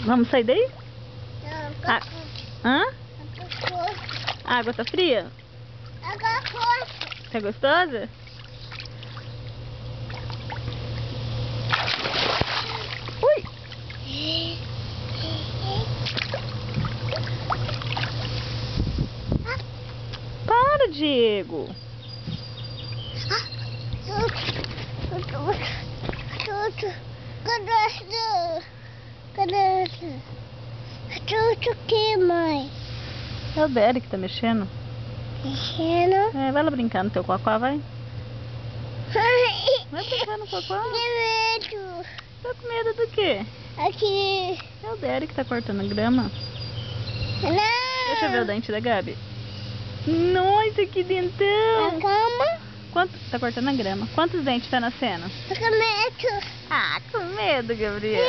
Vamos sair daí? Não, Ah, hã? A água tá fria? Tá gostosa? Ui! Para, Diego! Cadê o que, mãe? É o Derek que tá mexendo. Mexendo? É, vai lá brincar no teu cocó, vai. Vai brincar no cocó. Que medo. Tá com medo do quê? Aqui. É o Derek que tá cortando grama. Não. Deixa eu ver o dente da Gabi. Nossa, que dentão! A cama? Tá cortando a grama. Quantos dentes tá nascendo? Tô com medo. Ah, com medo, Gabriel.